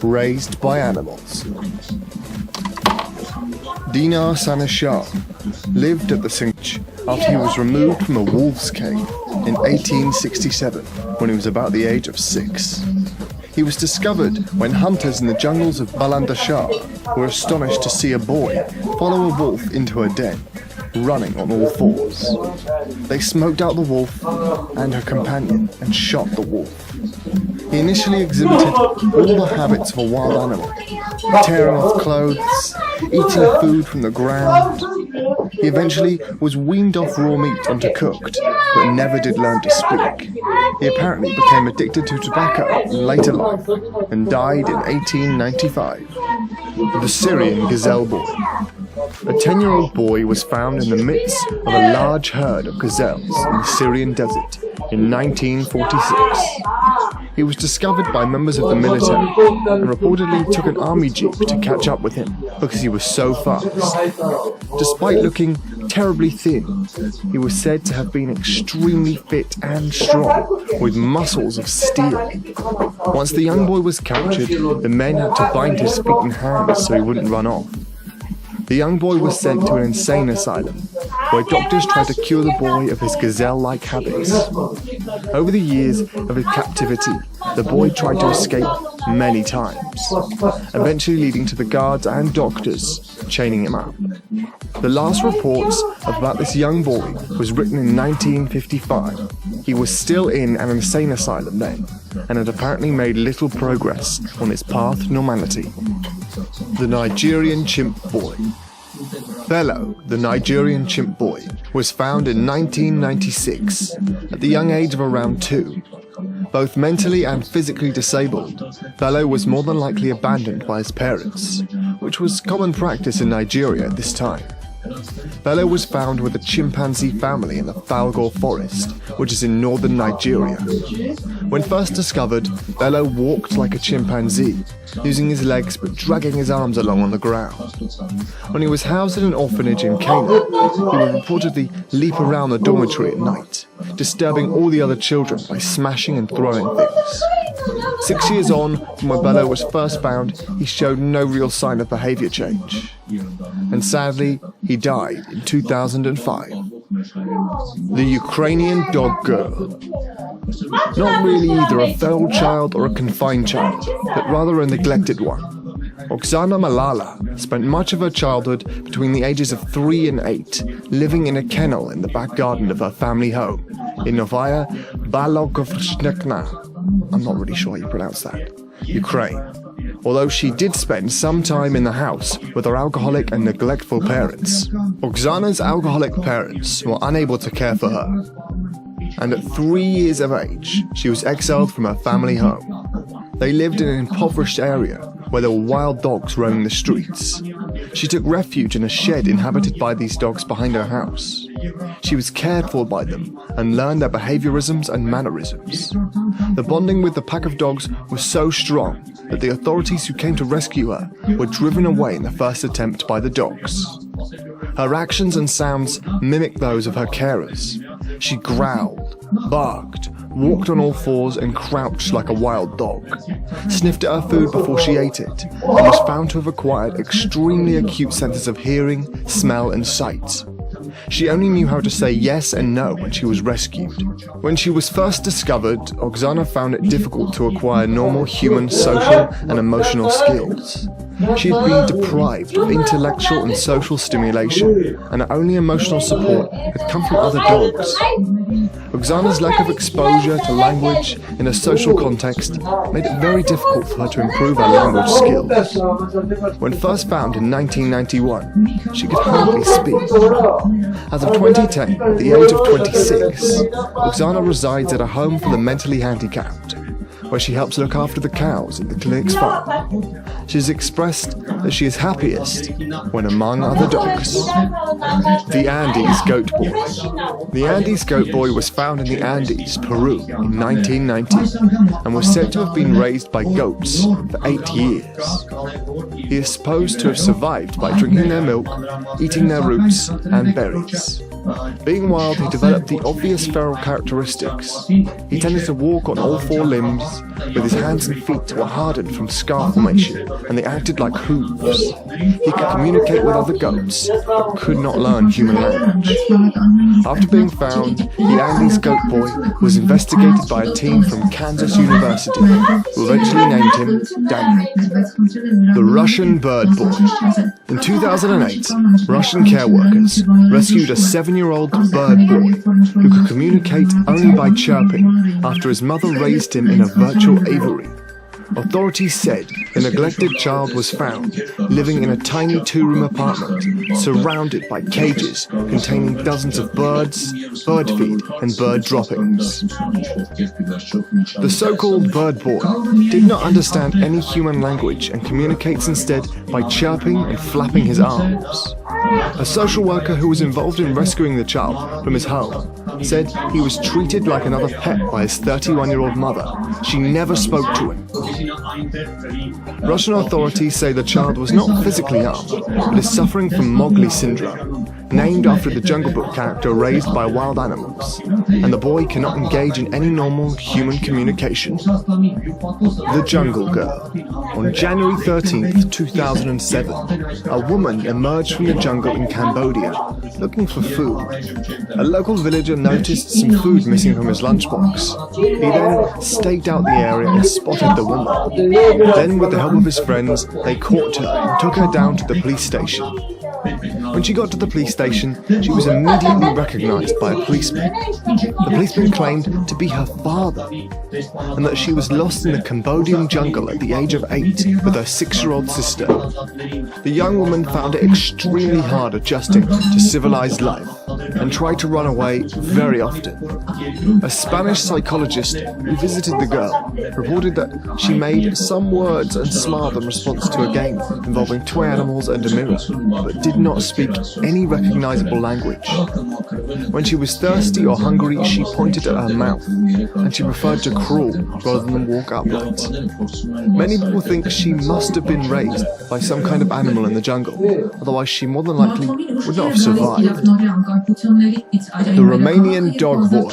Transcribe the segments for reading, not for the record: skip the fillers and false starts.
Raised by animals. Dinar Sanashar lived at the Sinch after he was removed from a wolf's cave in 1867 when he was about the age of 6. He was discovered when hunters in the jungles of Balandashar were astonished to see a boy follow a wolf into her den, running on all fours. They smoked out the wolf and her companion and shot the wolf. He initially exhibited all the habits of a wild animal, tearing off clothes, eating food from the ground. He eventually was weaned off raw meat onto cooked, but never did learn to speak. He apparently became addicted to tobacco in later life and died in 1895. The Syrian Gazelle Boy. A 10-year-old boy was found in the midst of a large herd of gazelles in the Syrian desert in 1946. He was discovered by members of the military and reportedly took an army jeep to catch up with him because he was so fast. Despite looking terribly thin, he was said to have been extremely fit and strong, with muscles of steel. Once the young boy was captured, the men had to bind his feet and hands so he wouldn't run off. The young boy was sent to an insane asylum, where doctors tried to cure the boy of his gazelle-like habits. Over the years of his captivity, the boy tried to escape many times, eventually leading to the guards and doctors chaining him up. The last reports about this young boy was written in 1955. He was still in an insane asylum then, and had apparently made little progress on his path to normality. The Nigerian Chimp Boy. Bello, the Nigerian chimp boy, was found in 1996 at the young age of around 2. Both mentally and physically disabled, Bello was more than likely abandoned by his parents, which was common practice in Nigeria at this time. Bello was found with a chimpanzee family in the Falgore forest, which is in northern Nigeria. When first discovered, Bello walked like a chimpanzee, using his legs but dragging his arms along on the ground. When he was housed in an orphanage in Kenya, he would reportedly leap around the dormitory at night, disturbing all the other children by smashing and throwing things. 6 years on from when Bello was first found, he showed no real sign of behavior change. And sadly, he died in 2005. The Ukrainian Dog Girl. Not really either a feral child or a confined child, but rather a neglected one. Oksana Malala spent much of her childhood between the ages of 3 and 8, living in a kennel in the back garden of her family home in Novaya Balogovshnekna. I'm not really sure how you pronounce that. Ukraine. Although she did spend some time in the house with her alcoholic and neglectful parents. Oksana's alcoholic parents were unable to care for her, and at 3 years of age, she was exiled from her family home. They lived in an impoverished area where there were wild dogs roaming the streets. She took refuge in a shed inhabited by these dogs behind her house. She was cared for by them and learned their behaviorisms and mannerisms. The bonding with the pack of dogs was so strong that the authorities who came to rescue her were driven away in the first attempt by the dogs. Her actions and sounds mimicked those of her carers. She growled, barked, walked on all fours and crouched like a wild dog, sniffed at her food before she ate it, and was found to have acquired extremely acute senses of hearing, smell and sight. She only knew how to say yes and no when she was rescued. When she was first discovered, Oksana found it difficult to acquire normal human social and emotional skills. She had been deprived of intellectual and social stimulation, and her only emotional support had come from other dogs. Oksana's lack of exposure to language in a social context made it very difficult for her to improve her language skills. When first found in 1991, she could hardly speak. As of 2010, at the age of 26, Oksana resides at a home for the mentally handicapped, where she helps look after the cows at the clinic's farm. She has expressed that she is happiest when among other dogs. The Andes Goat Boy. The Andes Goat Boy was found in the Andes, Peru, in 1990, and was said to have been raised by goats for 8 years. He is supposed to have survived by drinking their milk, eating their roots and berries. Being wild, he developed the obvious feral characteristics. He tended to walk on all 4 limbs, with his hands and feet were hardened from scar formation and they acted like hooves. He could communicate with other goats, but could not learn human language. After being found, Yandi's goat boy was investigated by a team from Kansas University, who eventually named him Daniel. The Russian Bird Boy. In 2008, Russian care workers rescued a 7-year-old bird boy who could communicate only by chirping after his mother raised him in a virtual aviary. Authorities said the neglected child was found living in a tiny 2-room apartment surrounded by cages containing dozens of birds, bird feed and bird droppings. The so-called bird boy did not understand any human language and communicates instead by chirping and flapping his arms. A social worker who was involved in rescuing the child from his home said he was treated like another pet by his 31-year-old mother. She never spoke to him. Russian authorities say the child was not physically harmed, but is suffering from Mowgli syndrome, named after the Jungle Book character raised by wild animals, and the boy cannot engage in any normal human communication. The Jungle Girl. On January 13th, 2007, a woman emerged from the jungle in Cambodia looking for food. A local villager noticed some food missing from his lunchbox. He then staked out the area and spotted the woman. Then, with the help of his friends, they caught her and took her down to the police station. When she got to the police station, she was immediately recognized by a policeman. The policeman claimed to be her father, and that she was lost in the Cambodian jungle at the age of 8 with her 6-year-old sister. The young woman found it extremely hard adjusting to civilized life and tried to run away very often. A Spanish psychologist who visited the girl reported that she made some words and smiled in response to a game involving toy animals and a mirror, but did not speak any recognizable language. When she was thirsty or hungry, she pointed at her mouth, and she preferred to crawl rather than walk upright. Many people think she must have been raised by some kind of animal in the jungle, otherwise she more than likely would not have survived. The Romanian Dog Boy.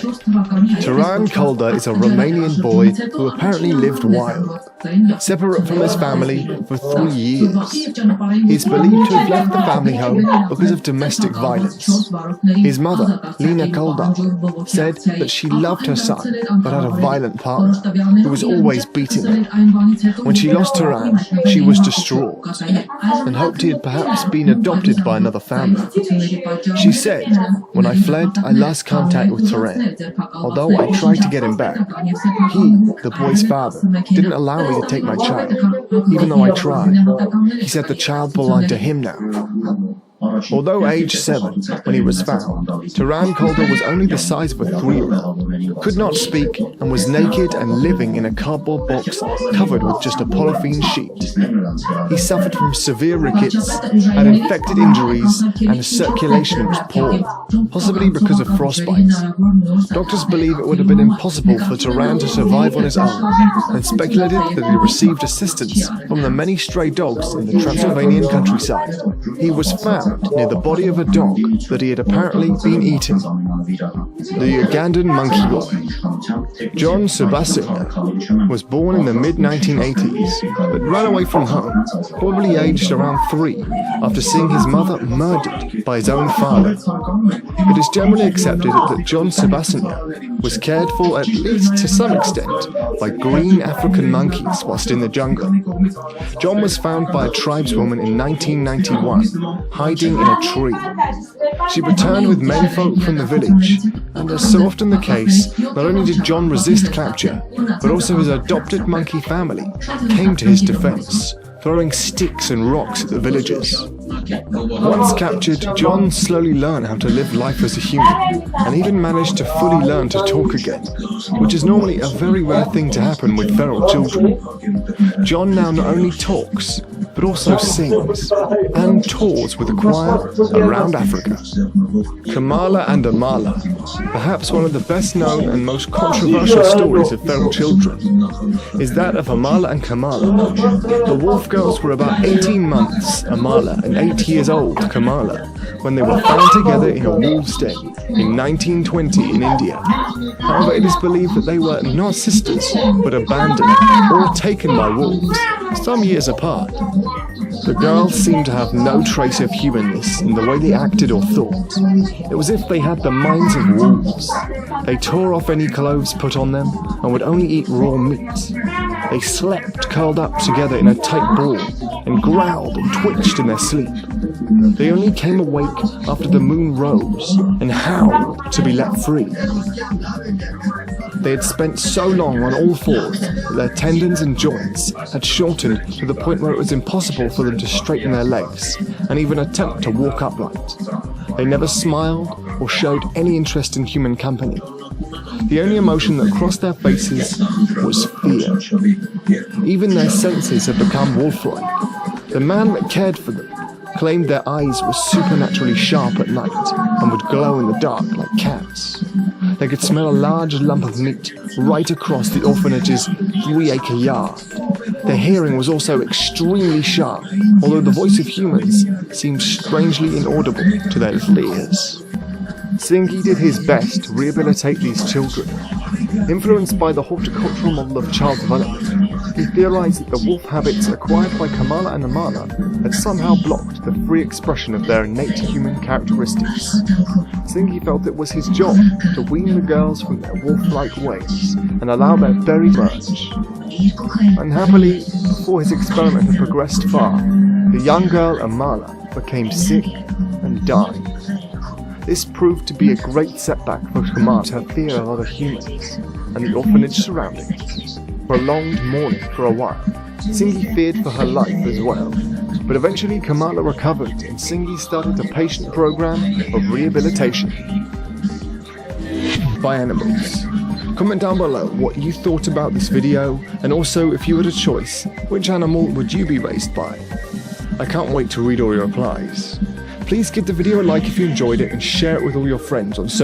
Turan Kolda is a Romanian boy who apparently lived wild, separate from his family for 3 years. He is believed to have left the family home because of domestic violence. His mother, Lina Kolda, said that she loved her son but had a violent partner who was always beating her. When she lost Turan, she was distraught and hoped he had perhaps been adopted by another family. She said, "When I fled, I lost contact with Turan. Although I tried to get him back, he, the boy's father, didn't allow me to take my child, even though I tried. He said the child belonged to him now." Although aged 7 when he was found, Turan Kolda was only the size of a 3-year-old, could not speak, and was naked and living in a cardboard box covered with just a polythene sheet. He suffered from severe rickets, had infected injuries, and his circulation was poor, possibly because of frostbite. Doctors believe it would have been impossible for Turan to survive on his own, and speculated that he received assistance from the many stray dogs in the Transylvanian countryside. He was found near the body of a dog that he had apparently been eating. The Ugandan Monkey Boy. John Sebastian was born in the mid-1980s, but ran away from home, probably aged around 3, after seeing his mother murdered by his own father. It is generally accepted that John Sebastian was cared for, at least to some extent, by green African monkeys whilst in the jungle. John was found by a tribeswoman in 1991, hiding in a tree. She returned with menfolk from the village, and as so often the case, not only did John resist capture, but also his adopted monkey family came to his defense, throwing sticks and rocks at the villagers. Once captured, John slowly learned how to live life as a human, and even managed to fully learn to talk again, which is normally a very rare thing to happen with feral children. John now not only talks, but also sings and tours with a choir around Africa. Kamala and Amala, perhaps one of the best known and most controversial stories of feral children, is that of Amala and Kamala. The wolf girls were about 18 months, Amala, and 8 years old, Kamala, when they were found together in a wolf's den in 1920 in India. However, it is believed that they were not sisters, but abandoned or taken by wolves, some years apart. The girls seemed to have no trace of humanness in the way they acted or thought. It was as if they had the minds of wolves. They tore off any clothes put on them and would only eat raw meat. They slept curled up together in a tight ball and growled and twitched in their sleep. They only came awake after the moon rose and howled to be let free. They had spent so long on all fours that their tendons and joints had shortened to the point where it was impossible for them to straighten their legs and even attempt to walk upright. They never smiled or showed any interest in human company. The only emotion that crossed their faces was fear. Even their senses had become wolf-like. The man that cared for them claimed their eyes were supernaturally sharp at night and would glow in the dark like cats. They could smell a large lump of meat right across the orphanage's 3-acre yard. Their hearing was also extremely sharp, although the voice of humans seemed strangely inaudible to their little ears. Singhi did his best to rehabilitate these children. Influenced by the horticultural model of child development, he theorized that the wolf habits acquired by Kamala and Amala had somehow blocked the free expression of their innate human characteristics. Singhi felt it was his job to wean the girls from their wolf-like ways and allow their very merge. Unhappily, before his experiment had progressed far, the young girl Amala became sick and died. This proved to be a great setback for Kamala, her fear of other humans and the orphanage surroundings. Prolonged mourning for a while, Singhi feared for her life as well, but eventually Kamala recovered and Singhi started a patient program of rehabilitation by animals. Comment down below what you thought about this video, and also if you had a choice, which animal would you be raised by? I can't wait to read all your replies. Please give the video a like if you enjoyed it and share it with all your friends on social media.